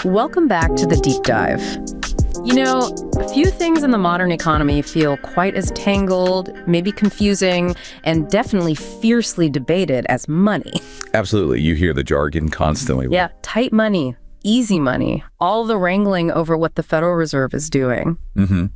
Welcome back to the deep dive. You know, few things in the modern economy feel quite as tangled, maybe confusing, and definitely fiercely debated as money. Absolutely. You hear the jargon constantly. Yeah, tight money, easy money, all the wrangling over what the Federal Reserve is doing. Mm-hmm.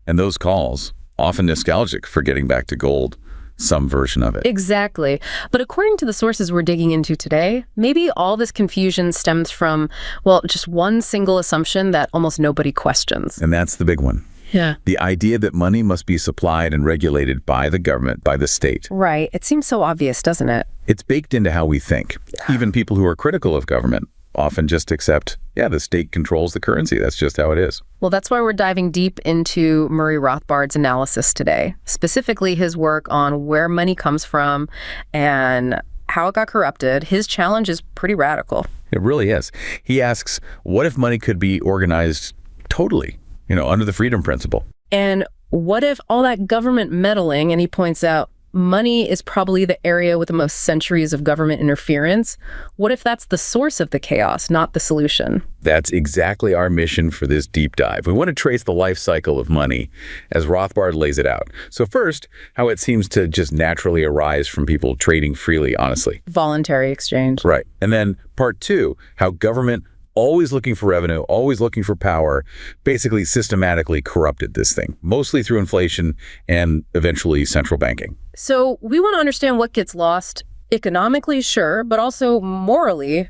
And those calls, often nostalgic for getting back to gold, some version of it. Exactly. But according to the sources we're digging into today, maybe all this confusion stems from, well, just one single assumption that almost nobody questions. And that's the big one. Yeah. The idea that money must be supplied and regulated by the government, by the state. Right. It seems so obvious, doesn't it? It's baked into how we think. Even people who are critical of government often just accept, yeah, the state controls the currency. That's just how it is. Well, that's why we're diving deep into Murray Rothbard's analysis today, specifically his work on where money comes from and how it got corrupted. His challenge is pretty radical. It really is. He asks, what if money could be organized totally, under the freedom principle? And what if all that government meddling, and he points out, money is probably the area with the most centuries of government interference. What if that's the source of the chaos, not the solution? That's exactly our mission for this deep dive. We want to trace the life cycle of money as Rothbard lays it out. So first, how it seems to just naturally arise from people trading freely, honestly. Voluntary exchange. Right. And then part two, how government, always looking for revenue, always looking for power, basically systematically corrupted this thing, mostly through inflation and eventually central banking. So we want to understand what gets lost economically, sure, but also morally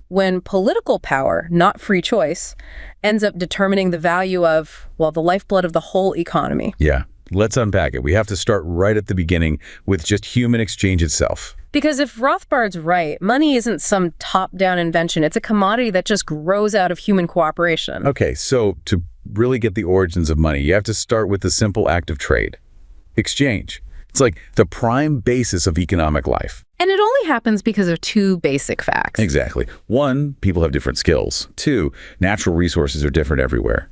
when political power, not free choice, ends up determining the value of, well, the lifeblood of the whole economy. Yeah, let's unpack it. We have to start right at the beginning with just human exchange itself. Because if Rothbard's right, money isn't some top-down invention. It's a commodity that just grows out of human cooperation. Okay, so to really get the origins of money, you have to start with the simple act of trade. Exchange. It's like the prime basis of economic life. And it only happens because of two basic facts. Exactly. One, people have different skills. Two, natural resources are different everywhere.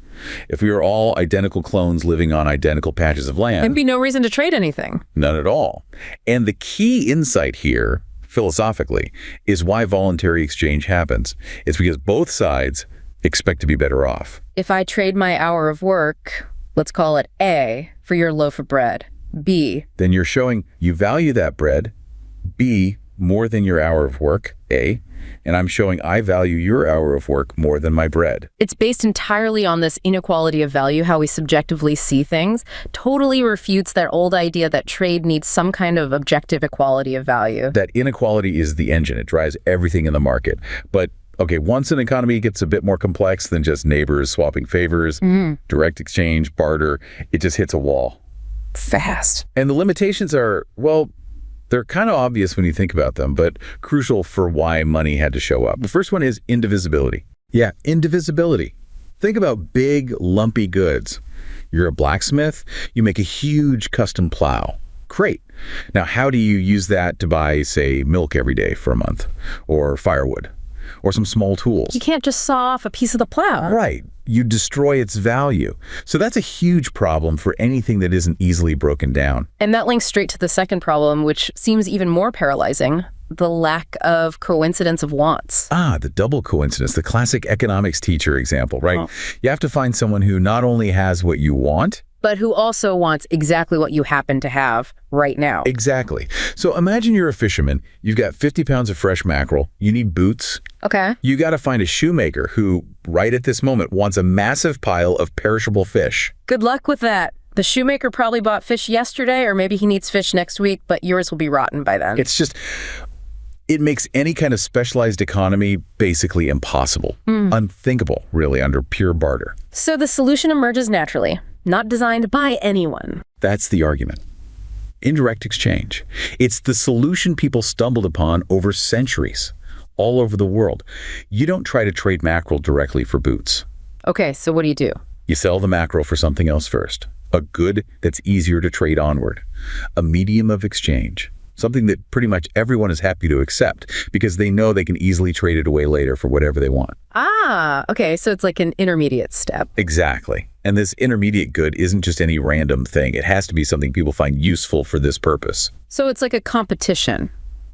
If we were all identical clones living on identical patches of land, there'd be no reason to trade anything. None at all. And the key insight here, philosophically, is why voluntary exchange happens. It's because both sides expect to be better off. If I trade my hour of work, let's call it A, for your loaf of bread, B. Then you're showing you value that bread, B, more than your hour of work, A, and I'm showing I value your hour of work more than my bread. It's based entirely on this inequality of value, how we subjectively see things, totally refutes that old idea that trade needs some kind of objective equality of value. That inequality is the engine. It drives everything in the market. But okay, once an economy gets a bit more complex than just neighbors swapping favors, direct exchange, barter, it just hits a wall. Fast. And the limitations are, well, they're kind of obvious when you think about them, but crucial for why money had to show up. The first one is indivisibility. Yeah, indivisibility. Think about big, lumpy goods. You're a blacksmith, you make a huge custom plow. Great. Now, how do you use that to buy, say, milk every day for a month? Or firewood? Or some small tools? You can't just saw off a piece of the plow. Right. You destroy its value. So that's a huge problem for anything that isn't easily broken down. And that links straight to the second problem, which seems even more paralyzing, the lack of coincidence of wants. The double coincidence, the classic economics teacher example, right? Oh. You have to find someone who not only has what you want, but who also wants exactly what you happen to have right now. Exactly. So imagine you're a fisherman. You've got 50 pounds of fresh mackerel. You need boots. Okay. You got to find a shoemaker who, right at this moment, wants a massive pile of perishable fish. Good luck with that. The shoemaker probably bought fish yesterday, or maybe he needs fish next week, but yours will be rotten by then. It's just, it makes any kind of specialized economy basically impossible. Unthinkable, really, under pure barter. So the solution emerges naturally. Not designed by anyone. That's the argument. Indirect exchange. It's the solution people stumbled upon over centuries, all over the world. You don't try to trade mackerel directly for boots. Okay, so what do? You sell the mackerel for something else first. A good that's easier to trade onward. A medium of exchange. something that pretty much everyone is happy to accept because they know they can easily trade it away later for whatever they want. Ah, okay, so it's like an intermediate step. Exactly. And this intermediate good isn't just any random thing. It has to be something people find useful for this purpose. So it's like a competition.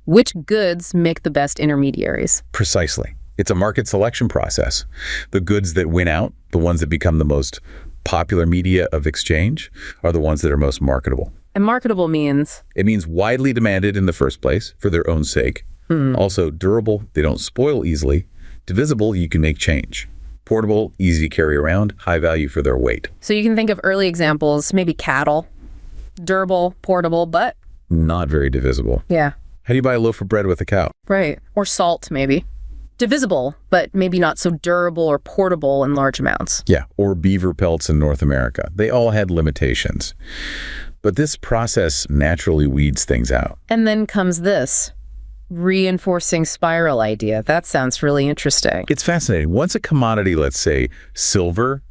Which goods make the best intermediaries? Precisely. It's a market selection process. The goods that win out, the ones that become the most popular media of exchange, are the ones that are most marketable. And marketable means? It means widely demanded in the first place for their own sake. Also durable, they don't spoil easily. Divisible, you can make change. Portable, easy to carry around, high value for their weight. So you can think of early examples, maybe cattle. Durable, portable, but not very divisible. Yeah. How do you buy a loaf of bread with a cow? Right. Or salt, maybe. Divisible, but maybe not so durable or portable in large amounts. Yeah, or beaver pelts in North America. They all had limitations. But this process naturally weeds things out. And then comes this reinforcing spiral idea. That sounds really interesting. It's fascinating. Once a commodity, let's say silver,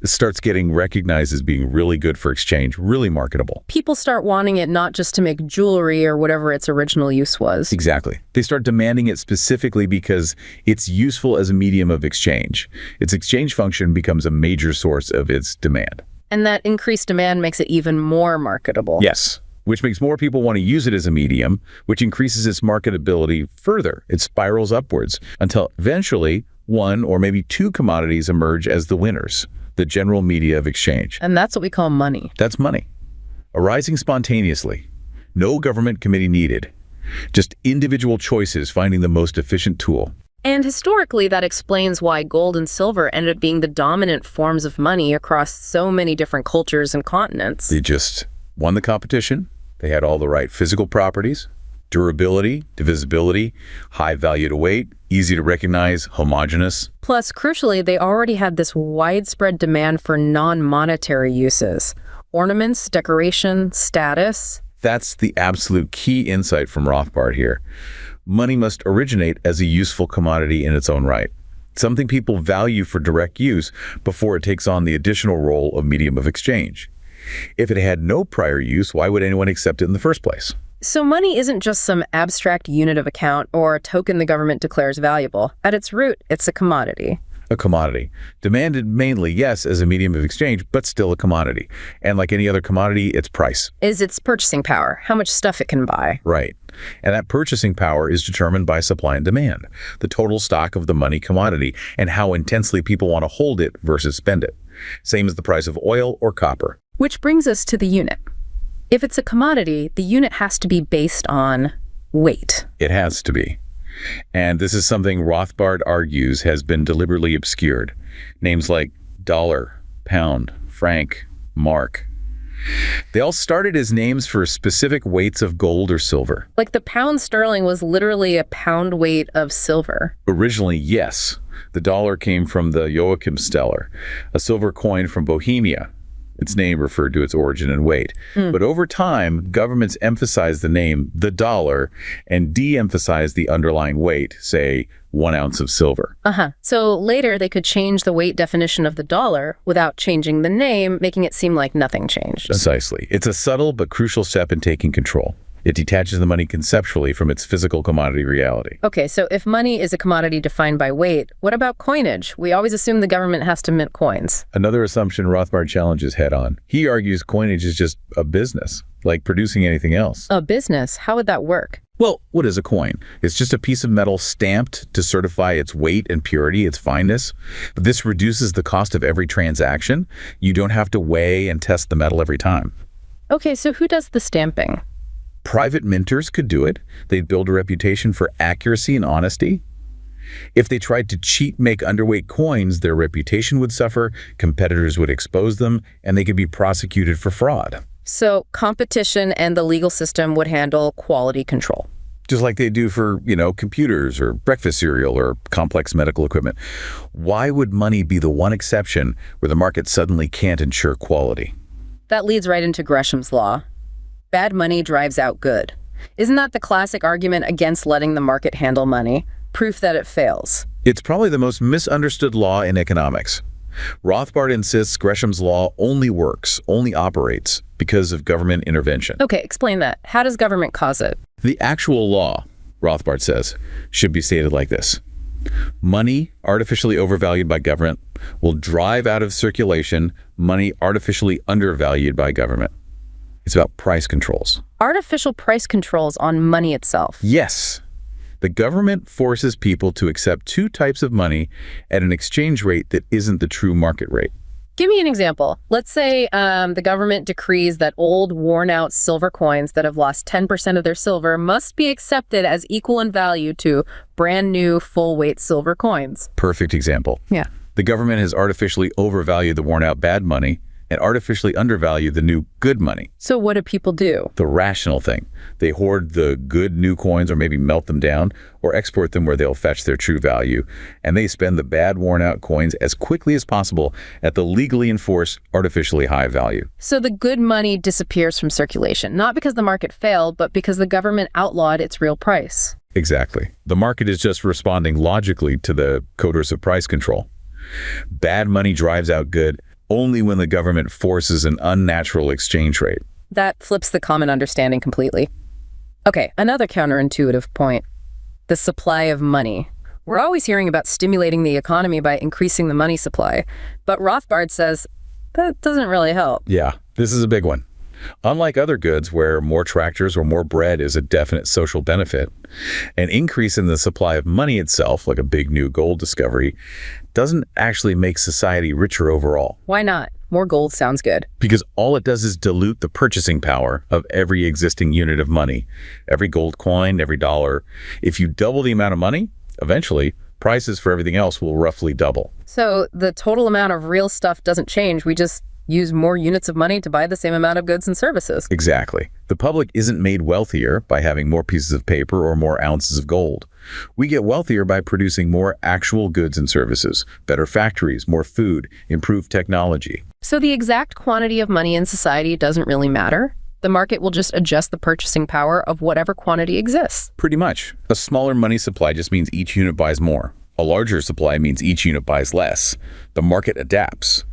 starts getting recognized as being really good for exchange, really marketable. People start wanting it not just to make jewelry or whatever its original use was. Exactly. They start demanding it specifically because it's useful as a medium of exchange. Its exchange function becomes a major source of its demand. And that increased demand makes it even more marketable. Yes, which makes more people want to use it as a medium, which increases its marketability further. It spirals upwards until eventually one or maybe two commodities emerge as the winners, the general media of exchange. And that's what we call money. That's money. Arising spontaneously. No government committee needed. Just individual choices finding the most efficient tool. And historically, that explains why gold and silver ended up being the dominant forms of money across so many different cultures and continents. They just won the competition. They had all the right physical properties, durability, divisibility, high value to weight, easy to recognize, homogeneous. Plus, crucially, they already had this widespread demand for non-monetary uses. Ornaments, decoration, status. That's the absolute key insight from Rothbard here. Money must originate as a useful commodity in its own right, something people value for direct use before it takes on the additional role of medium of exchange. If it had no prior use, why would anyone accept it in the first place? So money isn't just some abstract unit of account or a token the government declares valuable. At its root, it's a commodity. A commodity. Demanded mainly, yes, as a medium of exchange, but still a commodity. And like any other commodity, its price. Is its purchasing power, how much stuff it can buy. Right. And that purchasing power is determined by supply and demand, the total stock of the money commodity, and how intensely people want to hold it versus spend it. Same as the price of oil or copper. Which brings us to the unit. If it's a commodity, the unit has to be based on weight. It has to be. And this is something Rothbard argues has been deliberately obscured. Names like dollar, pound, franc, mark. They all started as names for specific weights of gold or silver. Like the pound sterling was literally a pound weight of silver. Originally, yes. The dollar came from the Joachim Stellar, a silver coin from Bohemia. Its name referred to its origin and weight. But over time, governments emphasized the name, the dollar, and de-emphasized the underlying weight, say 1 ounce of silver. So later they could change the weight definition of the dollar without changing the name, making it seem like nothing changed. Precisely. It's a subtle but crucial step in taking control. It detaches the money conceptually from its physical commodity reality. Okay, so if money is a commodity defined by weight, what about coinage? We always assume the government has to mint coins. Another assumption Rothbard challenges head on. He argues coinage is just a business, like producing anything else. A business? How would that work? Well, what is a coin? It's just a piece of metal stamped to certify its weight and purity, its fineness. But this reduces the cost of every transaction. You don't have to weigh and test the metal every time. Okay, so who does the stamping? Private minters could do it. They'd build a reputation for accuracy and honesty. If they tried to cheat make underweight coins, their reputation would suffer, competitors would expose them, and they could be prosecuted for fraud. So competition and the legal system would handle quality control. Just like they do for, computers or breakfast cereal or complex medical equipment. Why would money be the one exception where the market suddenly can't ensure quality? That leads right into Gresham's law. Bad money drives out good. Isn't that the classic argument against letting the market handle money? Proof that it fails. It's probably the most misunderstood law in economics. Rothbard insists Gresham's law only works, only operates, because of government intervention. Okay, explain that. How does government cause it? The actual law, Rothbard says, should be stated like this. Money artificially overvalued by government will drive out of circulation money artificially undervalued by government. It's about price controls. Artificial price controls on money itself. Yes. The government forces people to accept two types of money at an exchange rate that isn't the true market rate. Give me an example. Let's say the government decrees that old, worn-out silver coins that have lost 10% of their silver must be accepted as equal in value to brand new, full-weight silver coins. Perfect example. Yeah. The government has artificially overvalued the worn-out bad money and artificially undervalued the new good money. So what do people do? The rational thing. They hoard the good new coins or maybe melt them down or export them where they'll fetch their true value. And they spend the bad worn-out coins as quickly as possible at the legally enforced artificially high value. So the good money disappears from circulation, not because the market failed, but because the government outlawed its real price. Exactly. The market is just responding logically to the coercive price control. Bad money drives out good only when the government forces an unnatural exchange rate. That flips the common understanding completely. Okay, another counterintuitive point. The supply of money. We're always hearing about stimulating the economy by increasing the money supply, but Rothbard says that doesn't really help. Yeah, this is a big one. Unlike other goods where more tractors or more bread is a definite social benefit, an increase in the supply of money itself, like a big new gold discovery, doesn't actually make society richer overall. Why not? More gold sounds good. Because all it does is dilute the purchasing power of every existing unit of money. Every gold coin, every dollar. If you double the amount of money, eventually, prices for everything else will roughly double. So the total amount of real stuff doesn't change. We just use more units of money to buy the same amount of goods and services. Exactly. The public isn't made wealthier by having more pieces of paper or more ounces of gold. We get wealthier by producing more actual goods and services, better factories, more food, improved technology. So the exact quantity of money in society doesn't really matter. The market will just adjust the purchasing power of whatever quantity exists. Pretty much. A smaller money supply just means each unit buys more. A larger supply means each unit buys less. The market adapts.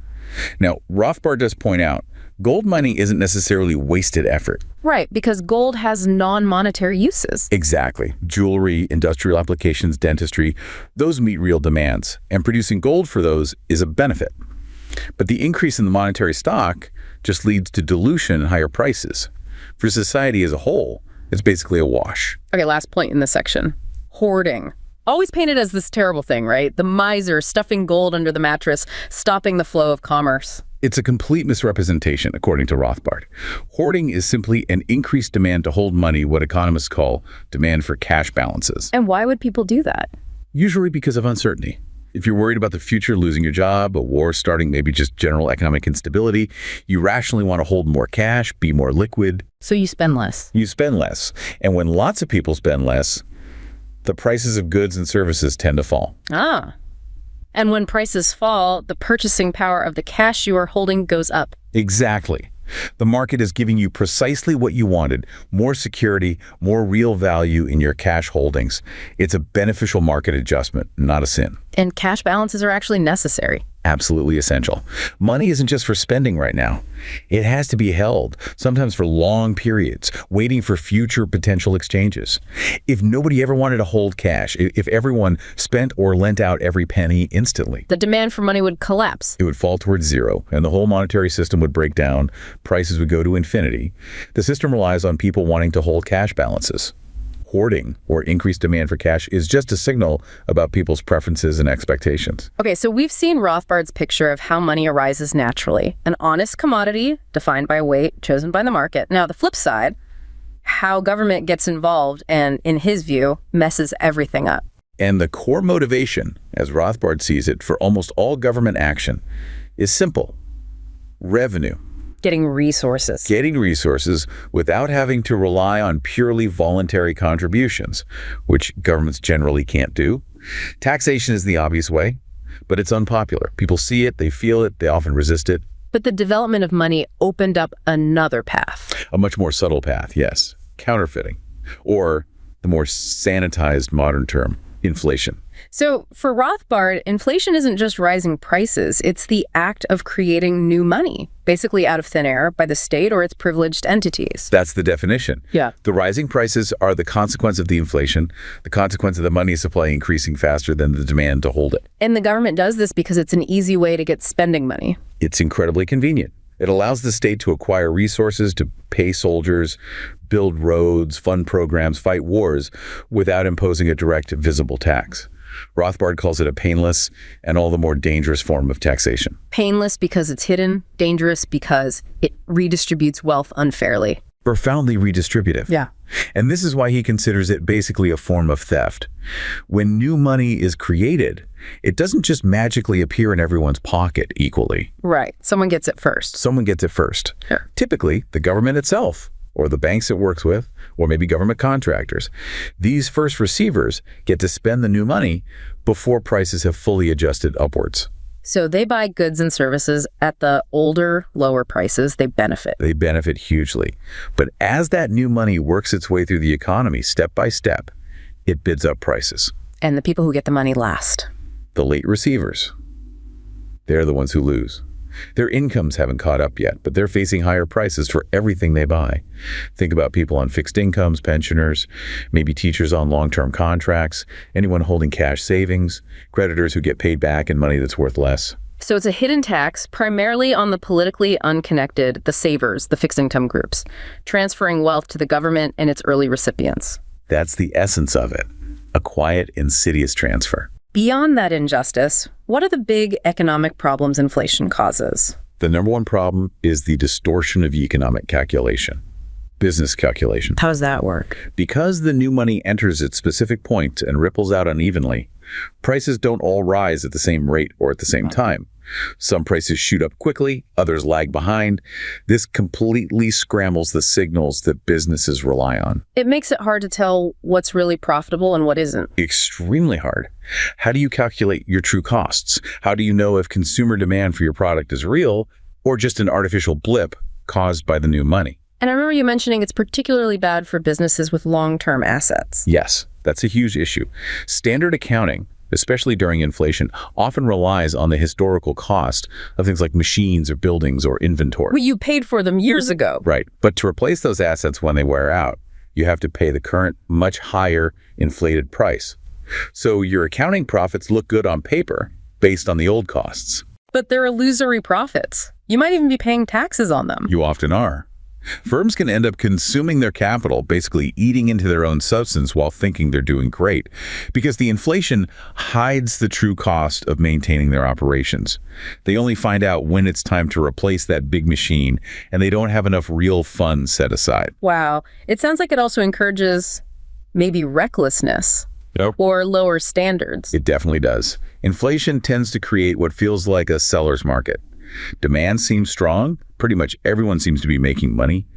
Now, Rothbard does point out, gold mining isn't necessarily wasted effort. Right, because gold has non-monetary uses. Exactly. Jewelry, industrial applications, dentistry, those meet real demands, and producing gold for those is a benefit. But the increase in the monetary stock just leads to dilution and higher prices. For society as a whole, it's basically a wash. Okay, last point in this section. Hoarding. Always painted as this terrible thing, right? The miser stuffing gold under the mattress, stopping the flow of commerce. It's a complete misrepresentation, according to Rothbard. Hoarding is simply an increased demand to hold money, what economists call demand for cash balances. And why would people do that? Usually because of uncertainty. If you're worried about the future, losing your job, a war starting, maybe just general economic instability, you rationally want to hold more cash, be more liquid. So you spend less. You spend less. And when lots of people spend less, the prices of goods and services tend to fall. Ah. And when prices fall, the purchasing power of the cash you are holding goes up. Exactly. The market is giving you precisely what you wanted, more security, more real value in your cash holdings. It's a beneficial market adjustment, not a sin. And cash balances are actually necessary. Absolutely essential. Money isn't just for spending right now. It has to be held, sometimes for long periods, waiting for future potential exchanges. If nobody ever wanted to hold cash, if everyone spent or lent out every penny instantly, the demand for money would collapse. It would fall towards zero, and the whole monetary system would break down. Prices would go to infinity. The system relies on people wanting to hold cash balances. Hoarding or increased demand for cash is just a signal about people's preferences and expectations. Okay, so we've seen Rothbard's picture of how money arises naturally, an honest commodity defined by weight chosen by the market. Now, the flip side, how government gets involved and, in his view, messes everything up. And the core motivation, as Rothbard sees it, for almost all government action is simple: revenue. Getting resources. Getting resources without having to rely on purely voluntary contributions, which governments generally can't do. Taxation is the obvious way, but it's unpopular. People see it, they feel it, they often resist it. But the development of money opened up another path. A much more subtle path, yes. Counterfeiting. Or the more sanitized modern term, inflation. So for Rothbard, inflation isn't just rising prices, it's the act of creating new money, basically out of thin air by the state or its privileged entities. That's the definition. Yeah. The rising prices are the consequence of the inflation, the consequence of the money supply increasing faster than the demand to hold it. And the government does this because it's an easy way to get spending money. It's incredibly convenient. It allows the state to acquire resources to pay soldiers, build roads, fund programs, fight wars without imposing a direct, visible tax. Rothbard calls it a painless and all the more dangerous form of taxation. Painless because it's hidden, dangerous because it redistributes wealth unfairly. Profoundly redistributive. Yeah. And this is why he considers it basically a form of theft. When new money is created, it doesn't just magically appear in everyone's pocket equally. Right. Someone gets it first. Someone gets it first. Sure. Typically, the government itself, or the banks it works with, or maybe government contractors. These first receivers get to spend the new money before prices have fully adjusted upwards. So they buy goods and services at the older, lower prices. They benefit. They benefit hugely. But as that new money works its way through the economy step by step, it bids up prices. And the people who get the money last. The late receivers. They're the ones who lose. Their incomes haven't caught up yet, but they're facing higher prices for everything they buy. Think about people on fixed incomes, pensioners, maybe teachers on long-term contracts, anyone holding cash savings, creditors who get paid back in money that's worth less. So it's a hidden tax, primarily on the politically unconnected, the savers, the fixed income groups, transferring wealth to the government and its early recipients. That's the essence of it, a quiet, insidious transfer. Beyond that injustice, what are the big economic problems inflation causes? The number one problem is the distortion of economic calculation, business calculation. How does that work? Because the new money enters its specific point and ripples out unevenly, prices don't all rise at the same rate or at the same time. Some prices shoot up quickly, others lag behind. This completely scrambles the signals that businesses rely on. It makes it hard to tell what's really profitable and what isn't. Extremely hard. How do you calculate your true costs? How do you know if consumer demand for your product is real or just an artificial blip caused by the new money? And I remember you mentioning it's particularly bad for businesses with long-term assets. Yes, that's a huge issue. Standard accounting, especially during inflation, often relies on the historical cost of things like machines or buildings or inventory. Well, you paid for them years ago. Right. But to replace those assets when they wear out, you have to pay the current, much higher inflated price. So your accounting profits look good on paper based on the old costs. But they're illusory profits. You might even be paying taxes on them. You often are. Firms can end up consuming their capital, basically eating into their own substance while thinking they're doing great, because the inflation hides the true cost of maintaining their operations. They only find out when it's time to replace that big machine, and they don't have enough real funds set aside. Wow. It sounds like it also encourages maybe recklessness. Yep. Or lower standards. It definitely does. Inflation tends to create what feels like a seller's market. Demand seems strong. Pretty much everyone seems to be making money.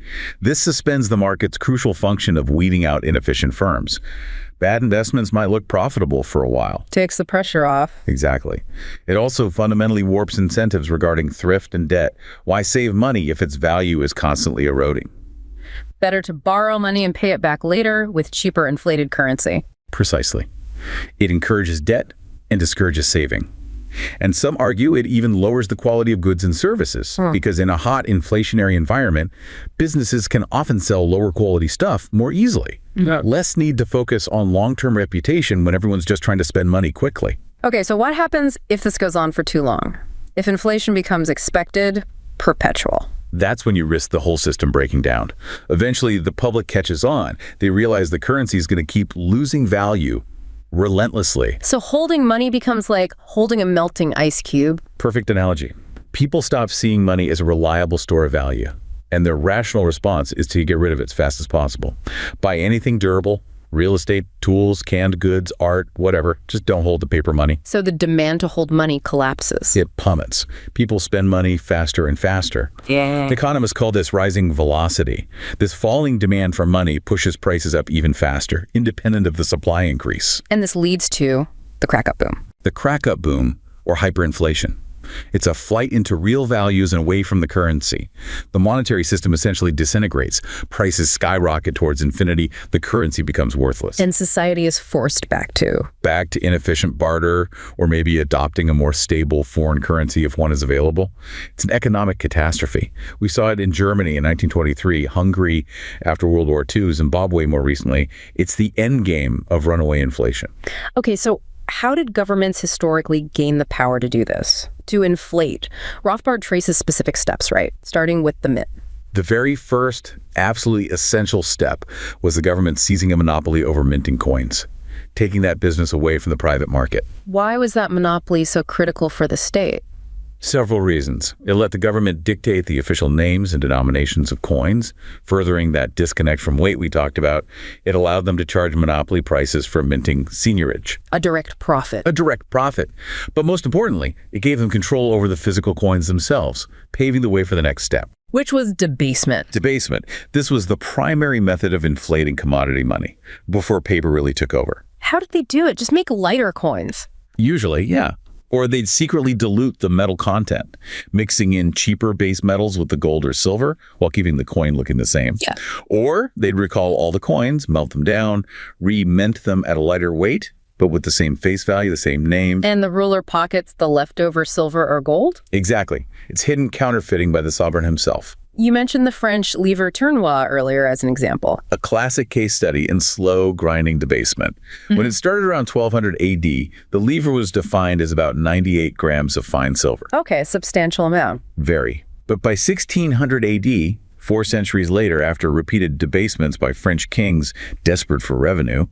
This suspends the market's crucial function of weeding out inefficient firms. Bad investments might look profitable for a while. Takes the pressure off. Exactly. It also fundamentally warps incentives regarding thrift and debt. Why save money if its value is constantly eroding? Better to borrow money and pay it back later with cheaper inflated currency. Precisely. It encourages debt and discourages saving. And some argue it even lowers the quality of goods and services, because in a hot inflationary environment, businesses can often sell lower quality stuff more easily. Less need to focus on long-term reputation when everyone's just trying to spend money quickly. Okay, so what happens if this goes on for too long? If inflation becomes expected, perpetual? That's when you risk the whole system breaking down. Eventually, the public catches on. They realize the currency is going to keep losing value relentlessly. So holding money becomes like holding a melting ice cube. Perfect analogy. People stop seeing money as a reliable store of value, and their rational response is to get rid of it as fast as possible. Buy anything durable, real estate, tools, canned goods, art, whatever. Just don't hold the paper money. So the demand to hold money collapses. It plummets. People spend money faster and faster. Yeah. Economists call this rising velocity. This falling demand for money pushes prices up even faster, independent of the supply increase. And this leads to the crack-up boom. The crack-up boom, or hyperinflation. It's a flight into real values and away from the currency. The monetary system essentially disintegrates. Prices skyrocket towards infinity. The currency becomes worthless. And society is forced back to Inefficient barter, or maybe adopting a more stable foreign currency if one is available. It's an economic catastrophe. We saw it in Germany in 1923, Hungary after World War II, Zimbabwe more recently. It's the end game of runaway inflation. Okay, so how did governments historically gain the power to do this? To inflate? Rothbard traces specific steps, right? Starting with the mint. The very first, absolutely essential step was the government seizing a monopoly over minting coins, taking that business away from the private market. Why was that monopoly so critical for the state? Several reasons. It let the government dictate the official names and denominations of coins, furthering that disconnect from weight we talked about. It allowed them to charge monopoly prices for minting seigniorage. A direct profit. A direct profit. But most importantly, it gave them control over the physical coins themselves, paving the way for the next step. Which was debasement. Debasement. This was the primary method of inflating commodity money before paper really took over. How did they do it? Just make lighter coins. Usually, yeah. Or they'd secretly dilute the metal content, mixing in cheaper base metals with the gold or silver while keeping the coin looking the same. Yeah. Or they'd recall all the coins, melt them down, re-mint them at a lighter weight, but with the same face value, the same name. And the ruler pockets the leftover silver or gold? Exactly. It's hidden counterfeiting by the sovereign himself. You mentioned the French livre tournois earlier as an example. A classic case study in slow grinding debasement. When it started around 1200 AD, the livre was defined as about 98 grams of fine silver. Okay, a substantial amount. Very. But by 1600 AD, 4 centuries later, after repeated debasements by French kings desperate for revenue,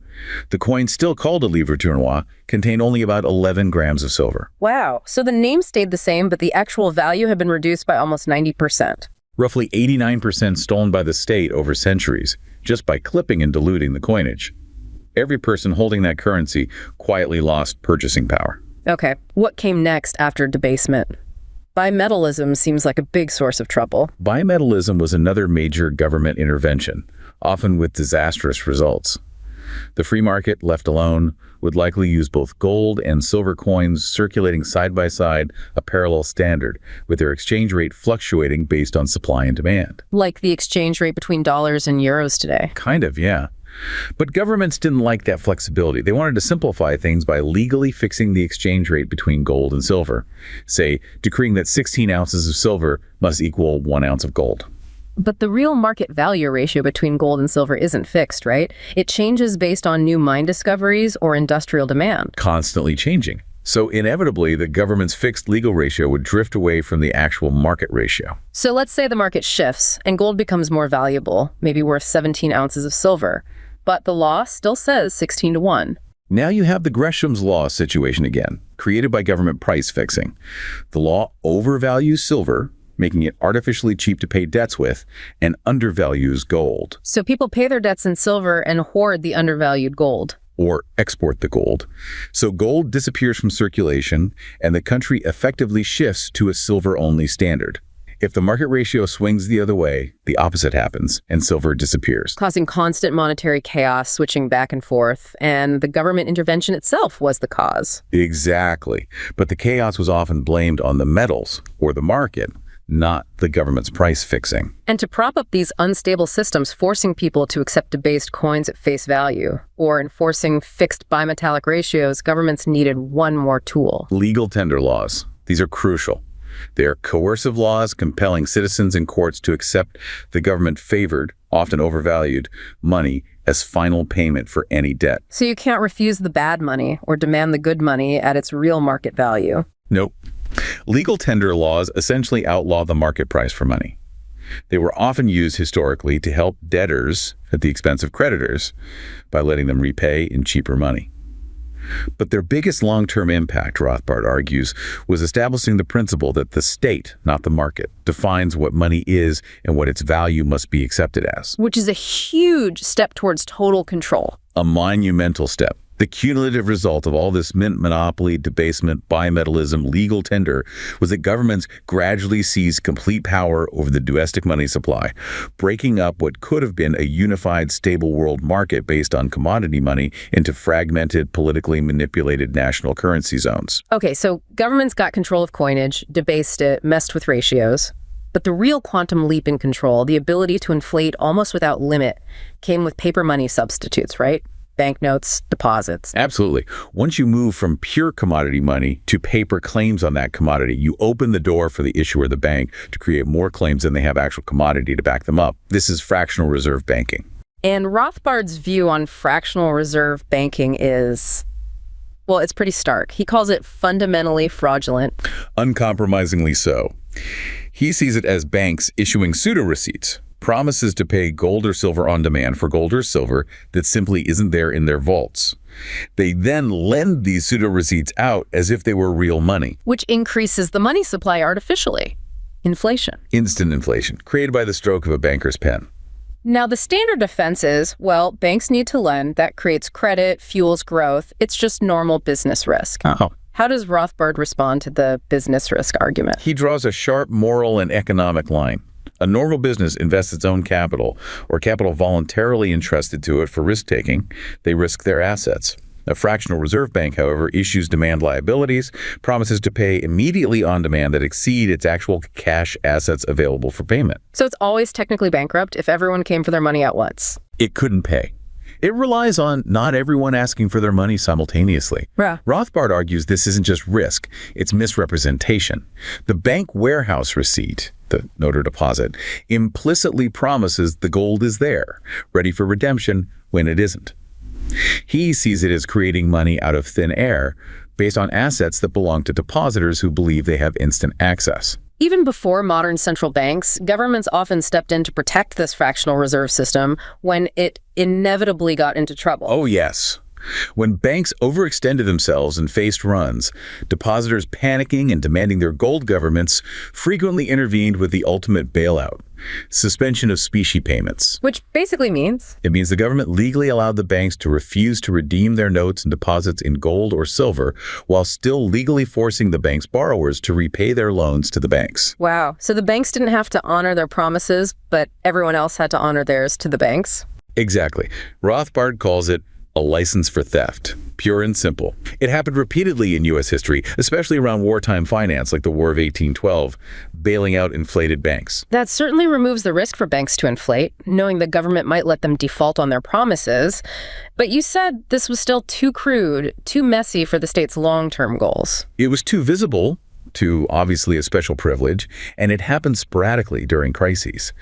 the coin still called a livre tournois contained only about 11 grams of silver. Wow. So the name stayed the same, but the actual value had been reduced by almost 90%. Roughly 89% stolen by the state over centuries, just by clipping and diluting the coinage. Every person holding that currency quietly lost purchasing power. Okay, what came next after debasement? Bimetallism seems like a big source of trouble. Bimetallism was another major government intervention, often with disastrous results. The free market, left alone, would likely use both gold and silver coins circulating side by side, a parallel standard, with their exchange rate fluctuating based on supply and demand. Like the exchange rate between dollars and euros today. Kind of, yeah. But governments didn't like that flexibility. They wanted to simplify things by legally fixing the exchange rate between gold and silver. Say, decreeing that 16 ounces of silver must equal 1 ounce of gold. But the real market value ratio between gold and silver isn't fixed, right? It changes based on new mine discoveries or industrial demand. Constantly changing. So inevitably, the government's fixed legal ratio would drift away from the actual market ratio. So let's say the market shifts and gold becomes more valuable, maybe worth 17 ounces of silver. But the law still says 16 to 1. Now you have the Gresham's law situation again, created by government price fixing. The law overvalues silver, making it artificially cheap to pay debts with, and undervalues gold. So people pay their debts in silver and hoard the undervalued gold. Or export the gold. So gold disappears from circulation, and the country effectively shifts to a silver-only standard. If the market ratio swings the other way, the opposite happens, and silver disappears. Causing constant monetary chaos, switching back and forth, and the government intervention itself was the cause. Exactly. But the chaos was often blamed on the metals, or the market, not the government's price fixing. And to prop up these unstable systems, forcing people to accept debased coins at face value, or enforcing fixed bimetallic ratios, governments needed one more tool. Legal tender laws. These are crucial. They are coercive laws compelling citizens and courts to accept the government-favored, often overvalued, money as final payment for any debt. So you can't refuse the bad money or demand the good money at its real market value. Nope. Legal tender laws essentially outlaw the market price for money. They were often used historically to help debtors at the expense of creditors by letting them repay in cheaper money. But their biggest long-term impact, Rothbard argues, was establishing the principle that the state, not the market, defines what money is and what its value must be accepted as. Which is a huge step towards total control. A monumental step. The cumulative result of all this mint monopoly, debasement, bimetallism, legal tender was that governments gradually seized complete power over the domestic money supply, breaking up what could have been a unified, stable world market based on commodity money into fragmented, politically manipulated national currency zones. Okay, so governments got control of coinage, debased it, messed with ratios. But the real quantum leap in control, the ability to inflate almost without limit, came with paper money substitutes, right? Banknotes, deposits. Absolutely. Once you move from pure commodity money to paper claims on that commodity, you open the door for the issuer, the bank, to create more claims than they have actual commodity to back them up. This is fractional reserve banking. And Rothbard's view on fractional reserve banking is, well, it's pretty stark. He calls it fundamentally fraudulent. Uncompromisingly so. He sees it as banks issuing pseudo-receipts, promises to pay gold or silver on demand for gold or silver that simply isn't there in their vaults. They then lend these pseudo-receipts out as if they were real money. Which increases the money supply artificially. Inflation. Instant inflation, created by the stroke of a banker's pen. Now, the standard defense is, well, banks need to lend. That creates credit, fuels growth. It's just normal business risk. Oh. How does Rothbard respond to the business risk argument? He draws a sharp moral and economic line. A normal business invests its own capital, or capital voluntarily entrusted to it for risk-taking. They risk their assets. A fractional reserve bank, however, issues demand liabilities, promises to pay immediately on demand that exceed its actual cash assets available for payment. So it's always technically bankrupt if everyone came for their money at once. It couldn't pay. It relies on not everyone asking for their money simultaneously. Yeah. Rothbard argues this isn't just risk, it's misrepresentation. The bank warehouse receipt, the note or deposit, implicitly promises the gold is there, ready for redemption when it isn't. He sees it as creating money out of thin air based on assets that belong to depositors who believe they have instant access. Even before modern central banks, governments often stepped in to protect this fractional reserve system when it inevitably got into trouble. Oh, yes. When banks overextended themselves and faced runs, depositors panicking and demanding their gold governments frequently intervened with the ultimate bailout, suspension of specie payments. Which basically means? It means the government legally allowed the banks to refuse to redeem their notes and deposits in gold or silver while still legally forcing the bank's borrowers to repay their loans to the banks. Wow. So the banks didn't have to honor their promises, but everyone else had to honor theirs to the banks? Exactly. Rothbard calls it a license for theft, pure and simple. It happened repeatedly in U.S. history, especially around wartime finance like the War of 1812, bailing out inflated banks. That certainly removes the risk for banks to inflate, knowing the government might let them default on their promises. But you said this was still too crude, too messy for the state's long-term goals. It was too visible, to obviously a special privilege, and it happened sporadically during crises.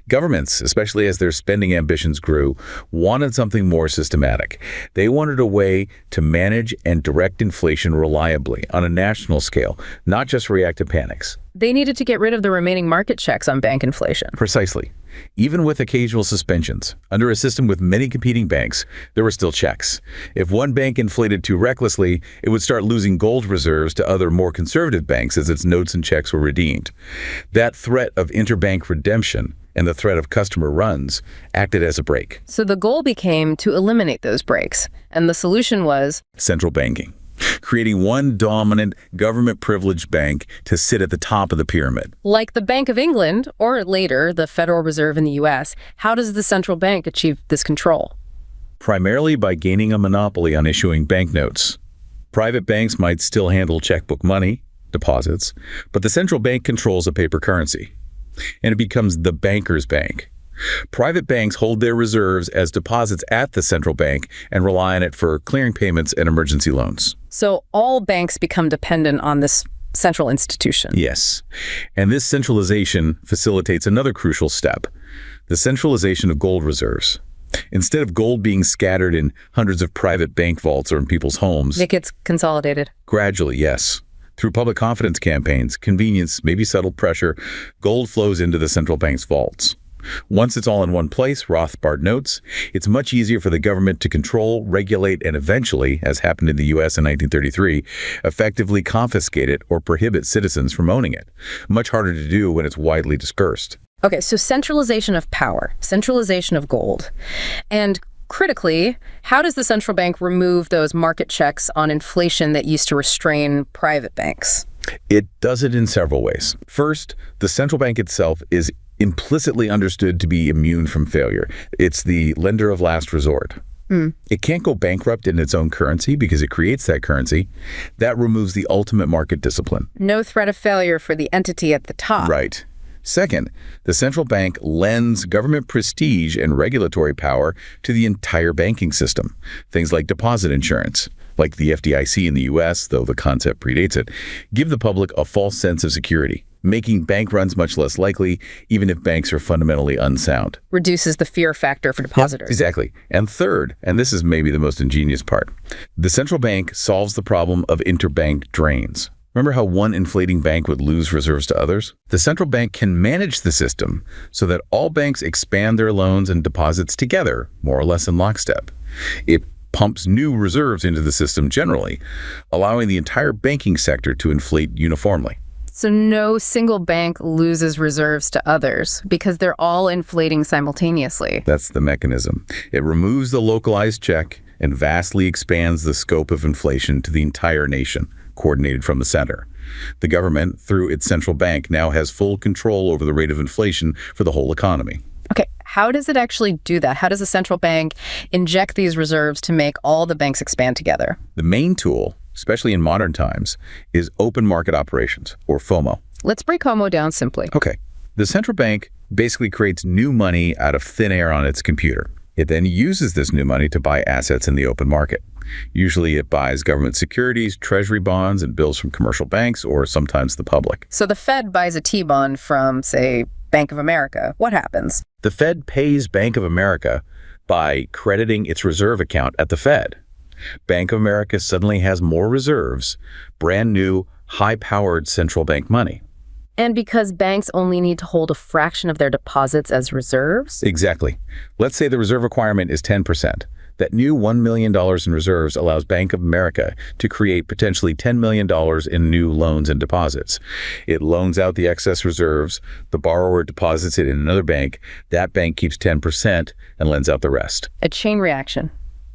Governments, especially as their spending ambitions grew, wanted something more systematic. They wanted a way to manage and direct inflation reliably on a national scale, not just react to panics. They needed to get rid of the remaining market checks on bank inflation. Precisely. Even with occasional suspensions, under a system with many competing banks, there were still checks. If one bank inflated too recklessly, it would start losing gold reserves to other more conservative banks as its notes and checks were redeemed. That threat of interbank redemption and the threat of customer runs acted as a brake. So the goal became to eliminate those breaks, and the solution was central banking, creating one dominant government-privileged bank to sit at the top of the pyramid. Like the Bank of England, or later, the Federal Reserve in the U.S., how does the central bank achieve this control? Primarily by gaining a monopoly on issuing banknotes. Private banks might still handle checkbook money, deposits, but the central bank controls a paper currency, and it becomes the banker's bank. Private banks hold their reserves as deposits at the central bank and rely on it for clearing payments and emergency loans. So all banks become dependent on this central institution. Yes. And this centralization facilitates another crucial step, the centralization of gold reserves. Instead of gold being scattered in hundreds of private bank vaults or in people's homes, it gets consolidated. Gradually, yes. Through public confidence campaigns, convenience, maybe subtle pressure, gold flows into the central bank's vaults. Once it's all in one place, Rothbard notes, it's much easier for the government to control, regulate, and eventually, as happened in the U.S. in 1933, effectively confiscate it or prohibit citizens from owning it. Much harder to do when it's widely dispersed. Okay, so centralization of power, centralization of gold. And critically, how does the central bank remove those market checks on inflation that used to restrain private banks? It does it in several ways. First, the central bank itself is implicitly understood to be immune from failure. It's the lender of last resort. It can't go bankrupt in its own currency because it creates that currency. That removes the ultimate market discipline. No threat of failure for the entity at the top. Right. Second, the central bank lends government prestige and regulatory power to the entire banking system. Things like deposit insurance, like the FDIC in the US, though the concept predates it, give the public a false sense of security, making bank runs much less likely, even if banks are fundamentally unsound. Reduces the fear factor for depositors. Yep, exactly. And third, and this is maybe the most ingenious part, the central bank solves the problem of interbank drains. Remember how one inflating bank would lose reserves to others? The central bank can manage the system so that all banks expand their loans and deposits together, more or less in lockstep. It pumps new reserves into the system generally, allowing the entire banking sector to inflate uniformly. So no single bank loses reserves to others because they're all inflating simultaneously. That's the mechanism. It removes the localized check and vastly expands the scope of inflation to the entire nation, coordinated from the center. The government, through its central bank, now has full control over the rate of inflation for the whole economy. Okay, how does it actually do that? How does the central bank inject these reserves to make all the banks expand together? The main tool, especially in modern times, is open market operations, or FOMO. Let's break FOMO down simply. Okay. The central bank basically creates new money out of thin air on its computer. It then uses this new money to buy assets in the open market. Usually it buys government securities, treasury bonds, and bills from commercial banks, or sometimes the public. So the Fed buys a T-bond from, say, Bank of America. What happens? The Fed pays Bank of America by crediting its reserve account at the Fed. Bank of America suddenly has more reserves, brand new, high-powered central bank money. And because banks only need to hold a fraction of their deposits as reserves? Exactly. Let's say the reserve requirement is 10%. That new $1 million in reserves allows Bank of America to create potentially $10 million in new loans and deposits. It loans out the excess reserves, the borrower deposits it in another bank, that bank keeps 10% and lends out the rest. A chain reaction.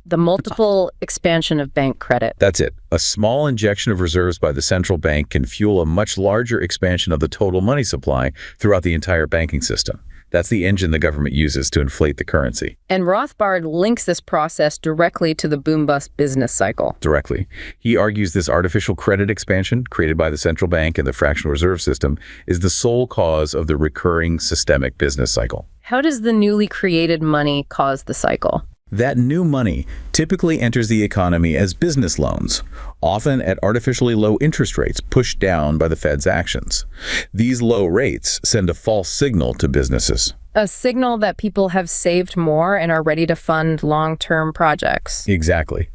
The multiple expansion of bank credit. That's it. A small injection of reserves by the central bank can fuel a much larger expansion of the total money supply throughout the entire banking system. That's the engine the government uses to inflate the currency. And Rothbard links this process directly to the boom-bust business cycle. Directly. He argues this artificial credit expansion created by the central bank and the fractional reserve system is the sole cause of the recurring systemic business cycle. How does the newly created money cause the cycle? That new money typically enters the economy as business loans, often at artificially low interest rates pushed down by the Fed's actions. These low rates send a false signal to businesses. A signal that people have saved more and are ready to fund long-term projects. Exactly.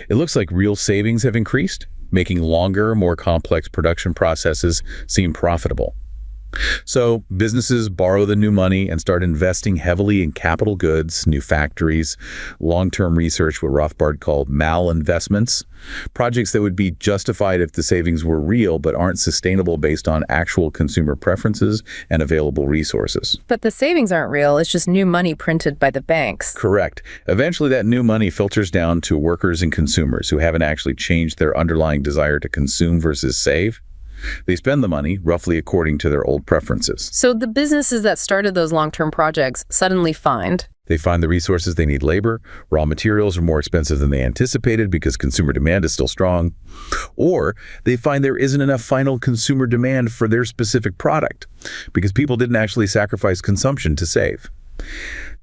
It looks like real savings have increased, making longer, more complex production processes seem profitable. So businesses borrow the new money and start investing heavily in capital goods, new factories, long-term research, what Rothbard called malinvestments, projects that would be justified if the savings were real but aren't sustainable based on actual consumer preferences and available resources. But the savings aren't real, it's just new money printed by the banks. Correct. Eventually that new money filters down to workers and consumers who haven't actually changed their underlying desire to consume versus save. They spend the money roughly according to their old preferences. So the businesses that started those long-term projects suddenly They find the resources they need labor, raw materials are more expensive than they anticipated because consumer demand is still strong, or they find there isn't enough final consumer demand for their specific product because people didn't actually sacrifice consumption to save.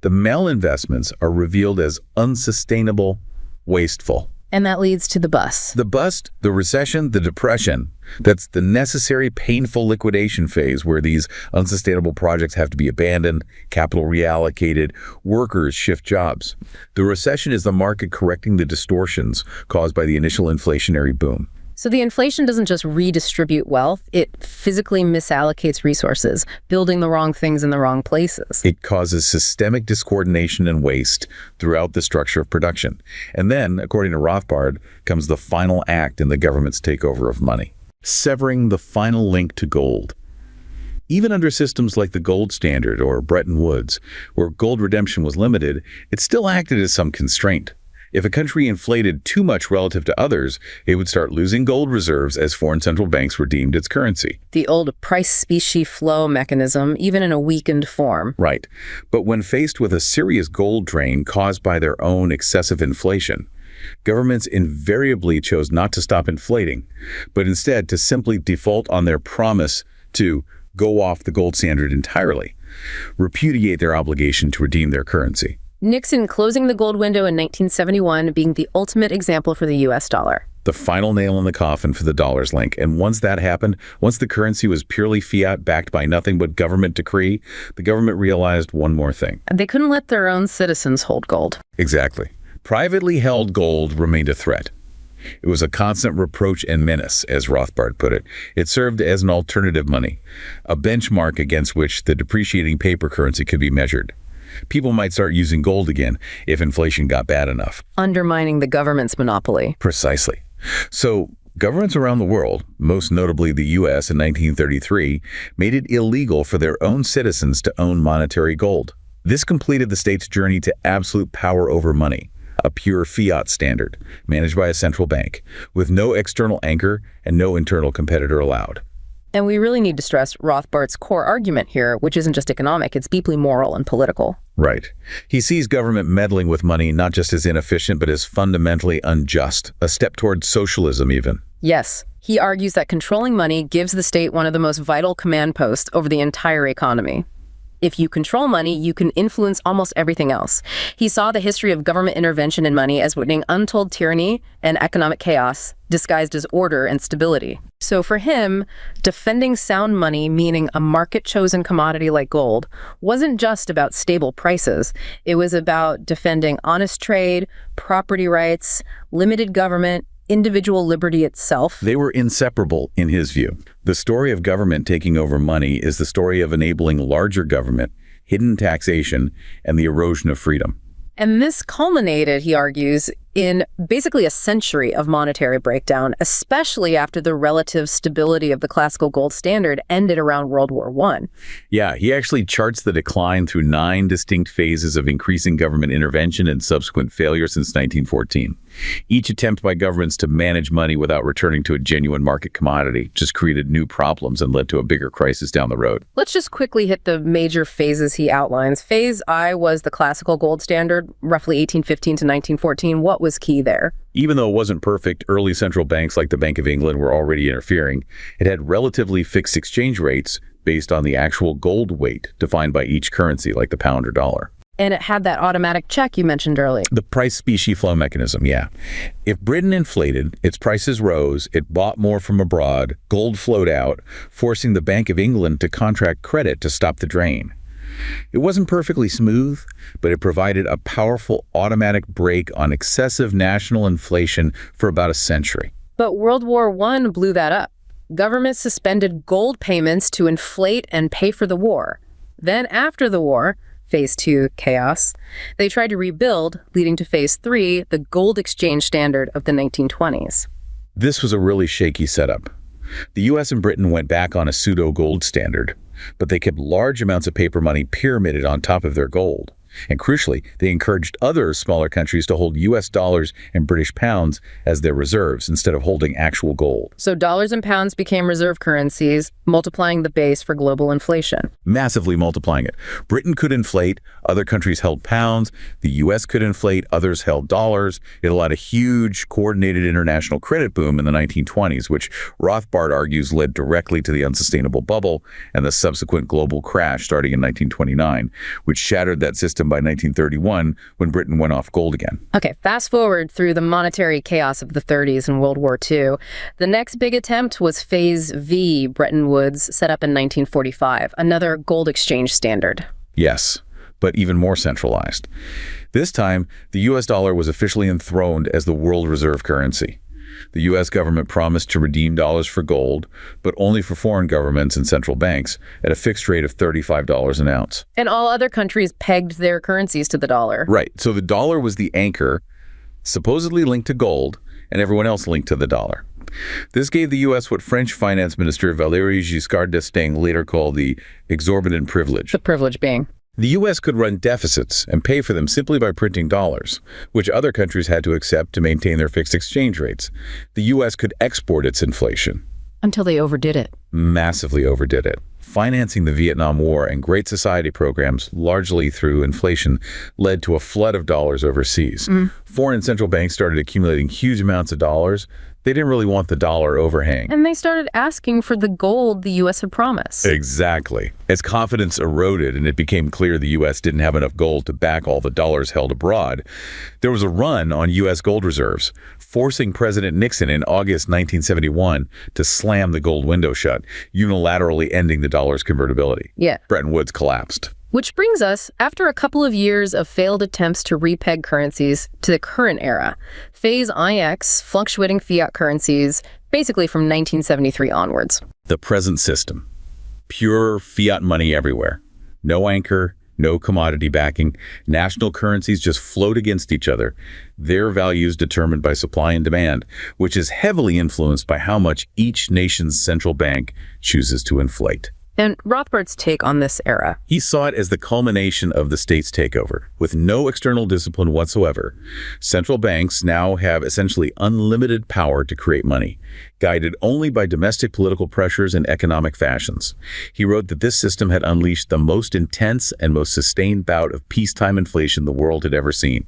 The malinvestments are revealed as unsustainable, wasteful. And that leads to the bust. The bust, the recession, the depression. That's the necessary, painful liquidation phase where these unsustainable projects have to be abandoned, capital reallocated, workers shift jobs. The recession is the market correcting the distortions caused by the initial inflationary boom. So the inflation doesn't just redistribute wealth, it physically misallocates resources, building the wrong things in the wrong places. It causes systemic discoordination and waste throughout the structure of production. And then, according to Rothbard, comes the final act in the government's takeover of money, severing the final link to gold. Even under systems like the gold standard or Bretton Woods, where gold redemption was limited, it still acted as some constraint. If a country inflated too much relative to others, it would start losing gold reserves as foreign central banks redeemed its currency. The old price-specie flow mechanism, even in a weakened form. Right. But when faced with a serious gold drain caused by their own excessive inflation, governments invariably chose not to stop inflating, but instead to simply default on their promise to go off the gold standard entirely, repudiate their obligation to redeem their currency. Nixon closing the gold window in 1971 being the ultimate example for the U.S. dollar. The final nail in the coffin for the dollar's link. And once that happened, once the currency was purely fiat backed by nothing but government decree, the government realized one more thing. They couldn't let their own citizens hold gold. Exactly. Privately held gold remained a threat. It was a constant reproach and menace, as Rothbard put it. It served as an alternative money, a benchmark against which the depreciating paper currency could be measured. People might start using gold again if inflation got bad enough. Undermining the government's monopoly. Precisely. So governments around the world, most notably the U.S. in 1933, made it illegal for their own citizens to own monetary gold. This completed the state's journey to absolute power over money, a pure fiat standard managed by a central bank, with no external anchor and no internal competitor allowed. And we really need to stress Rothbard's core argument here, which isn't just economic, it's deeply moral and political. Right. He sees government meddling with money not just as inefficient, but as fundamentally unjust, a step toward socialism even. Yes. He argues that controlling money gives the state one of the most vital command posts over the entire economy. If you control money, you can influence almost everything else. He saw the history of government intervention in money as witnessing untold tyranny and economic chaos disguised as order and stability. So for him, defending sound money, meaning a market-chosen commodity like gold, wasn't just about stable prices. It was about defending honest trade, property rights, limited government, individual liberty itself. They were inseparable in his view. The story of government taking over money is the story of enabling larger government, hidden taxation, and the erosion of freedom. And this culminated, he argues, in basically a century of monetary breakdown, especially after the relative stability of the classical gold standard ended around World War I. Yeah, he actually charts the decline through 9 distinct phases of increasing government intervention and subsequent failure since 1914. Each attempt by governments to manage money without returning to a genuine market commodity just created new problems and led to a bigger crisis down the road. Let's just quickly hit the major phases he outlines. Phase I was the classical gold standard, roughly 1815 to 1914. What was key there? Even though it wasn't perfect, early central banks like the Bank of England were already interfering. It had relatively fixed exchange rates based on the actual gold weight defined by each currency, like the pound or dollar. And it had that automatic check you mentioned earlier. The price-specie flow mechanism, yeah. If Britain inflated, its prices rose, it bought more from abroad, gold flowed out, forcing the Bank of England to contract credit to stop the drain. It wasn't perfectly smooth, but it provided a powerful automatic brake on excessive national inflation for about a century. But World War I blew that up. Governments suspended gold payments to inflate and pay for the war. Then after the war, Phase 2, chaos, they tried to rebuild, leading to Phase 3, the gold exchange standard of the 1920s. This was a really shaky setup. The U.S. and Britain went back on a pseudo-gold standard, but they kept large amounts of paper money pyramided on top of their gold. And crucially, they encouraged other smaller countries to hold U.S. dollars and British pounds as their reserves instead of holding actual gold. So dollars and pounds became reserve currencies, multiplying the base for global inflation. Massively multiplying it. Britain could inflate, other countries held pounds, the U.S. could inflate, others held dollars. It allowed a huge, coordinated international credit boom in the 1920s, which Rothbard argues led directly to the unsustainable bubble and the subsequent global crash starting in 1929, which shattered that system by 1931 when Britain went off gold again. Okay, fast forward through the monetary chaos of the 30s and World War II. The next big attempt was Phase V, Bretton Woods, set up in 1945, another gold exchange standard. Yes, but even more centralized. This time, the U.S. dollar was officially enthroned as the world reserve currency. The U.S. government promised to redeem dollars for gold, but only for foreign governments and central banks at a fixed rate of $35 an ounce. And all other countries pegged their currencies to the dollar. Right. So the dollar was the anchor, supposedly linked to gold, and everyone else linked to the dollar. This gave the U.S. what French Finance Minister Valéry Giscard d'Estaing later called the exorbitant privilege. The privilege being? The U.S. could run deficits and pay for them simply by printing dollars, which other countries had to accept to maintain their fixed exchange rates. The U.S. could export its inflation. Until they overdid it. Massively overdid it. Financing the Vietnam War and Great Society programs, largely through inflation, led to a flood of dollars overseas. Foreign central banks started accumulating huge amounts of dollars. They didn't really want the dollar overhang. And they started asking for the gold the U.S. had promised. Exactly. As confidence eroded and it became clear the U.S. didn't have enough gold to back all the dollars held abroad, there was a run on U.S. gold reserves, forcing President Nixon in August 1971 to slam the gold window shut, unilaterally ending the dollar's convertibility. Yeah. Bretton Woods collapsed. Which brings us, after a couple of years of failed attempts to repeg currencies, to the current era. Phase IX, fluctuating fiat currencies, basically from 1973 onwards. The present system. Pure fiat money everywhere. No anchor, no commodity backing. National currencies just float against each other. Their values determined by supply and demand, which is heavily influenced by how much each nation's central bank chooses to inflate. And Rothbard's take on this era. He saw it as the culmination of the state's takeover. With no external discipline whatsoever, central banks now have essentially unlimited power to create money, guided only by domestic political pressures and economic fashions. He wrote that this system had unleashed the most intense and most sustained bout of peacetime inflation the world had ever seen.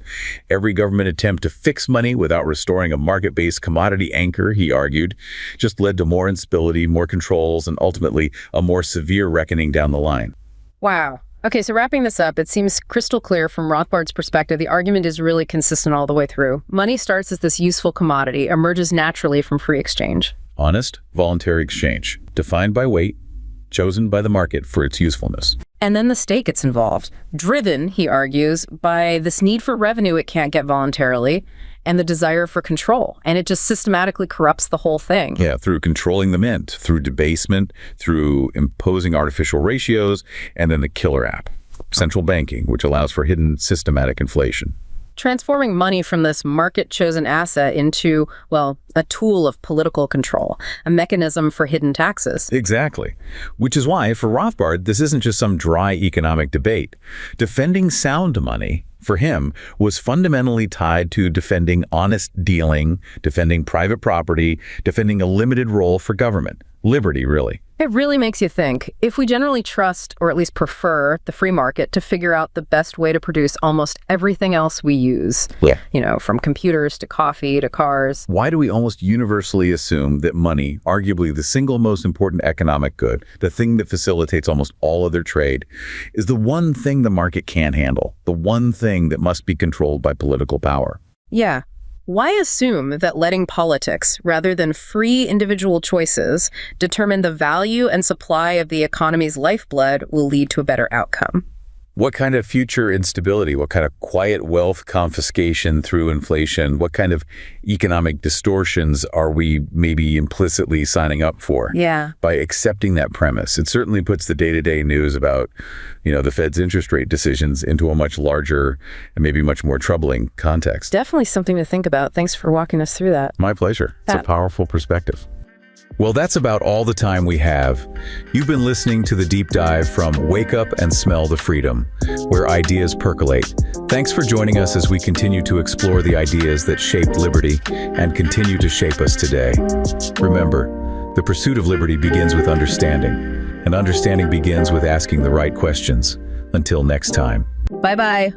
Every government attempt to fix money without restoring a market-based commodity anchor, he argued, just led to more instability, more controls, and ultimately a more severe reckoning down the line. Wow. Okay, so wrapping this up, it seems crystal clear from Rothbard's perspective, the argument is really consistent all the way through. Money starts as this useful commodity, emerges naturally from free exchange. Honest, voluntary exchange, defined by weight, chosen by the market for its usefulness. And then the state gets involved, driven, he argues, by this need for revenue it can't get voluntarily, and the desire for control. And it just systematically corrupts the whole thing. Yeah, through controlling the mint, through debasement, through imposing artificial ratios, and then the killer app, central banking, which allows for hidden systematic inflation. Transforming money from this market-chosen asset into, well, a tool of political control, a mechanism for hidden taxes. Exactly. Which is why, for Rothbard, this isn't just some dry economic debate. Defending sound money, for him, was fundamentally tied to defending honest dealing, defending private property, defending a limited role for government. Liberty, really. It really makes you think. If we generally trust, or at least prefer, the free market to figure out the best way to produce almost everything else we use, from computers to coffee to cars. Why do we almost universally assume that money, arguably the single most important economic good, the thing that facilitates almost all other trade, is the one thing the market can't handle, the one thing that must be controlled by political power? Yeah. Why assume that letting politics, rather than free individual choices, determine the value and supply of the economy's lifeblood will lead to a better outcome? What kind of future instability, what kind of quiet wealth confiscation through inflation, what kind of economic distortions are we maybe implicitly signing up for? Yeah. By accepting that premise? It certainly puts the day-to-day news about, the Fed's interest rate decisions into a much larger and maybe much more troubling context. Definitely something to think about. Thanks for walking us through that. My pleasure. It's a powerful perspective. Well, that's about all the time we have. You've been listening to the deep dive from Wake Up and Smell the Freedom, where ideas percolate. Thanks for joining us as we continue to explore the ideas that shaped liberty and continue to shape us today. Remember, the pursuit of liberty begins with understanding, and understanding begins with asking the right questions. Until next time. Bye-bye.